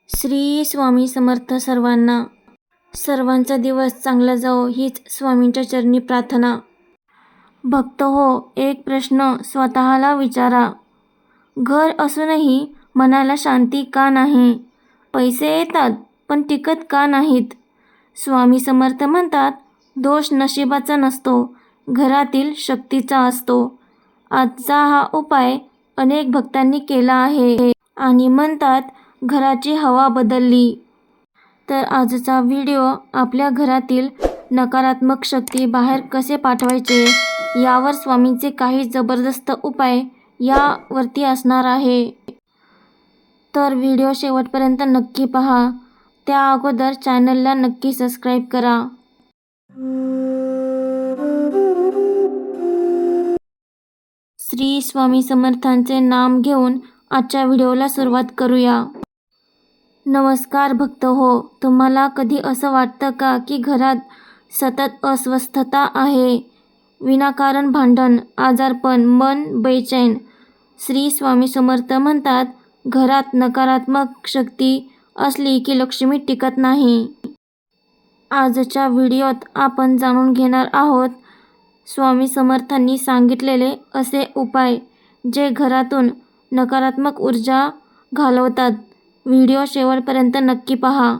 श्री स्वामी समर्थ सर्वांना. सर्वांचा दिवस चांगला जावो हीच स्वामींच्या चरणी प्रार्थना. भक्त हो, एक प्रश्न स्वतःला विचारा. घर असूनही मनाला शांती का नाही? पैसे येतात पण टिकत का नाहीत? स्वामी समर्थ म्हणतात, दोष नशिबाचा नसतो, घरातील शक्तीचा असतो. आजचा हा उपाय अनेक भक्तांनी केला आहे आणि म्हणतात घराची हवा बदलली. तर आजचा व्हिडिओ आपल्या घरातील नकारात्मक शक्ती बाहेर कसे पाठवायचे यावर स्वामींचे काही जबरदस्त उपाय यावरती असणार आहे. तर व्हिडिओ शेवटपर्यंत नक्की पहा. त्या अगोदर चॅनलला नक्की सबस्क्राईब करा. श्री स्वामी समर्थांचे नाम घेऊन आजच्या व्हिडिओला सुरुवात करूया. नमस्कार भक्त हो, तुम्हाला कधी असं वाटतं का की घरात सतत अस्वस्थता आहे? विनाकारण भांडण, आजारपण, मन बेचैन. श्री स्वामी समर्थ म्हणतात, घरात नकारात्मक शक्ती असली की लक्ष्मी टिकत नाही. आजच्या व्हिडिओत आपण जाणून घेणार आहोत स्वामी समर्थांनी सांगितलेले असे उपाय जे घरातून नकारात्मक ऊर्जा घालवतात. व्हिडिओ शेवटपर्यंत नक्की पहा.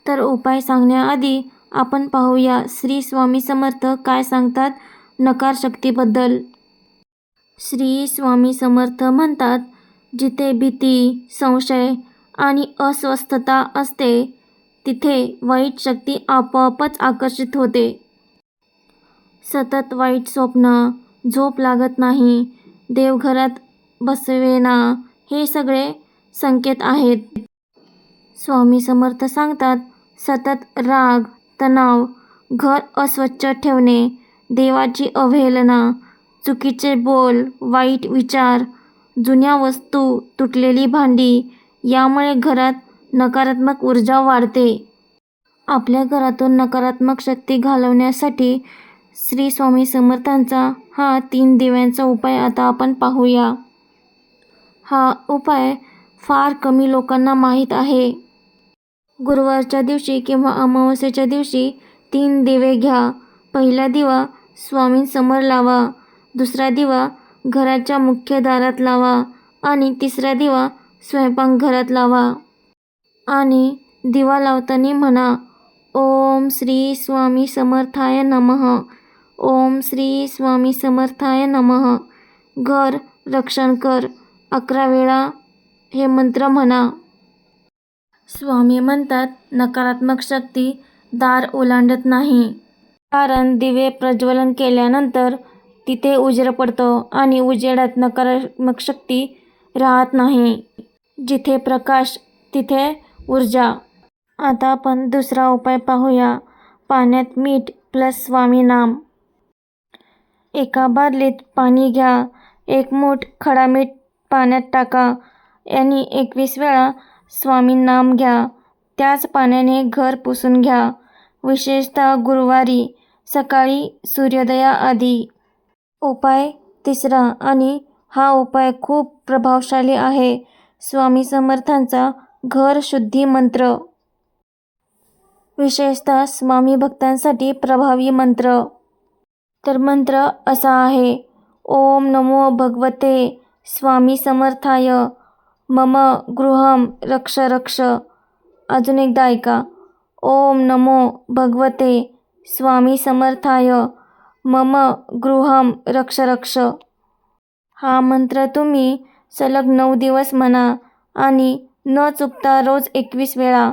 तर उपाय सांगण्याआधी आपण पाहूया श्री स्वामी समर्थ काय सांगतात नकार शक्तीबद्दल. श्री स्वामी समर्थ म्हणतात, जिथे भीती, संशय आणि अस्वस्थता असते तिथे वाईट शक्ती आपोआपच आकर्षित होते. सतत वाईट स्वप्न, झोप लागत नाही, देवघरात बसवेना, हे सगळे संकेत आहेत. स्वामी समर्थ सांगतात, सतत राग, तणाव, घर अस्वच्छ ठेवणे, देवाची अवहेलना, चुकीचे बोल, वाईट विचार, जुन्या वस्तू, तुटलेली भांडी यामुळे घरात नकारात्मक ऊर्जा वाढते. आपल्या घरातून नकारात्मक शक्ती घालवण्यासाठी श्री स्वामी समर्थांचा हा 3 दिव्यांचा उपाय आता आपण पाहूया. हा उपाय फार कमी लोकांना माहीत आहे. गुरुवारच्या दिवशी किंवा अमावस्येच्या दिवशी 3 दिवे घ्या. पहिला दिवा स्वामींसमोर लावा, दुसरा दिवा घराच्या मुख्य दारात लावा आणि तिसरा दिवा स्वयंपाकघरात लावा. आणि दिवा लावताना म्हणा, ओम श्री स्वामी समर्थाय नमः, ओम श्री स्वामी समर्थाय नमः. घर रक्षण कर 11 वेळा हे मंत्र म्हणा. स्वामी म्हणतात, नकारात्मक शक्ती दार ओलांडत नाही, कारण दिवे प्रज्वलन केल्यानंतर तिथे उजेड पडतो आणि उजेडात नकारात्मक शक्ती राहत नाही. जिथे प्रकाश तिथे ऊर्जा. आता आपण दुसरा उपाय पाहूया. पाण्यात मीठ प्लस स्वामी नाम. एका बादलीत पाणी घ्या, 1 मूठ खडा मीठ पाण्यात टाका आणि 21 वेळा स्वामी नाम घ्या. त्याच पाण्याने घर पुसून घ्या, विशेषतः गुरुवारी सकाळी सूर्योदयाआधी. उपाय तिसरा, आणि हा उपाय खूप प्रभावशाली आहे, स्वामी समर्थांचा घर शुद्धी मंत्र. विशेषतः स्वामी भक्तांसाठी प्रभावी मंत्र. तर मंत्र असा आहे, ओम नमो भगवते स्वामी समर्थाय, मम गृहम रक्ष रक्ष. अजून एकदा ऐका, ओम नमो भगवते स्वामी समर्थाय, मम गृहम रक्ष रक्ष. हा मंत्र तुम्ही सलग 9 दिवस म्हणा आणि न चुकता रोज 21 वेळा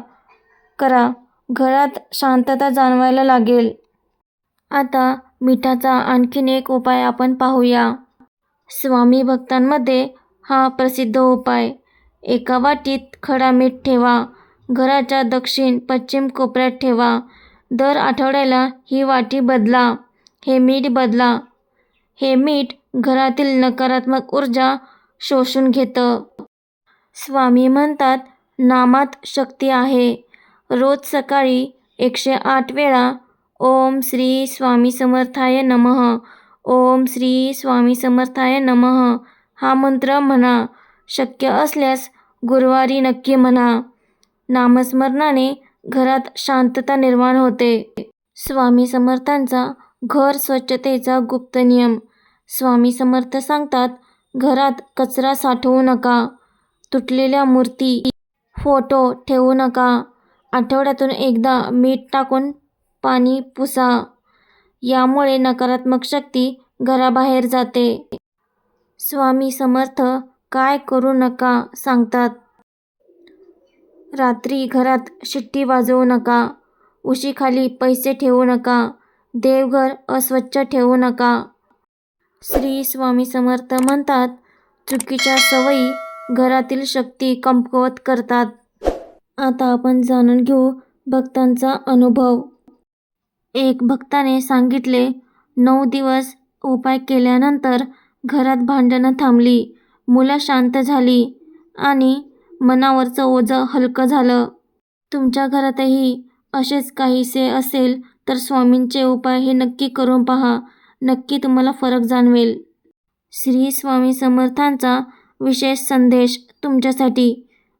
करा. घरात शांतता जाणवायला लागेल. आता मिठाचा आणखीन एक उपाय आपण पाहूया. स्वामी भक्तांमध्ये हा प्रसिद्ध उपाय. एका वाटीत खडा मीठ ठेवा, घराच्या दक्षिण पश्चिम कोपऱ्यात ठेवा. दर आठवड्याला ही वाटी बदला, हे मीठ बदला. हे मीठ घरातील नकारात्मक ऊर्जा शोषून घेतं. स्वामी म्हणतात, नामात शक्ती आहे. रोज सकाळी 108 वेळा ओम श्री स्वामी समर्थाय नमः, ओम श्री स्वामी समर्थाय नमः हा मंत्र म्हणा. शक्य असल्यास गुरुवारी नक्की म्हणा. नामस्मरणाने घरात शांतता निर्माण होते. स्वामी समर्थांचा घर स्वच्छतेचा गुप्त नियम. स्वामी समर्थ सांगतात, घरात कचरा साठवू नका, तुटलेल्या मूर्ती, फोटो ठेवू नका, आठवड्यातून एकदा मीठ टाकून पाणी पुसा. यामुळे नकारात्मक शक्ती घराबाहेर जाते. स्वामी समर्थ काय करू नका सांगतात. रात्री घरात शिट्टी वाजवू नका, उशीखाली पैसे ठेवू नका, देवघर अस्वच्छ ठेवू नका. श्री स्वामी समर्थ म्हणतात, चुकीच्या सवयी घरातील शक्ती कमकुवत करतात. आता आपण जाणून घेऊ भक्तांचा अनुभव. एक भक्ताने सांगितले, 9 दिवस उपाय केल्यानंतर घरात भांडणं थांबली, मुलं शांत झाली आणि मनावरचं ओझं हलकं झालं. तुमच्या घरातही असेच काहीसे असेल तर स्वामींचे उपाय हे नक्की करून पहा. नक्की तुम्हाला फरक जाणवेल. श्री स्वामी समर्थांचा विशेष संदेश तुमच्यासाठी.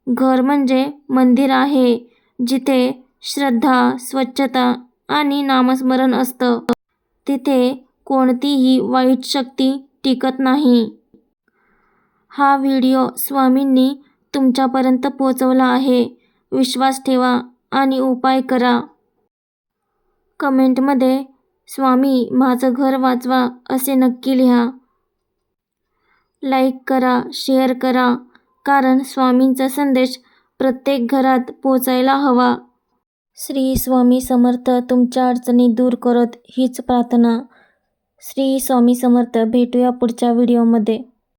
घर म्हणजे मंदिर आहे, जिथे श्रद्धा, स्वच्छता आणि नामस्मरण असतं. तिथे कोणतीही वाईट शक्ती टिकत नाही. हा व्हिडिओ स्वामींनी तुमच्यापर्यंत पोहोचवला आहे. विश्वास ठेवा आणि उपाय करा. कमेंटमध्ये स्वामी माझं घर वाचवा असे नक्की लिहा. लाईक करा, शेअर करा, कारण स्वामींचा संदेश प्रत्येक घरात पोचायला हवा. श्री स्वामी समर्थ तुमच्या अडचणी दूर करोत हीच प्रार्थना. श्री स्वामी समर्थ. भेटूया पुढच्या व्हिडिओमध्ये.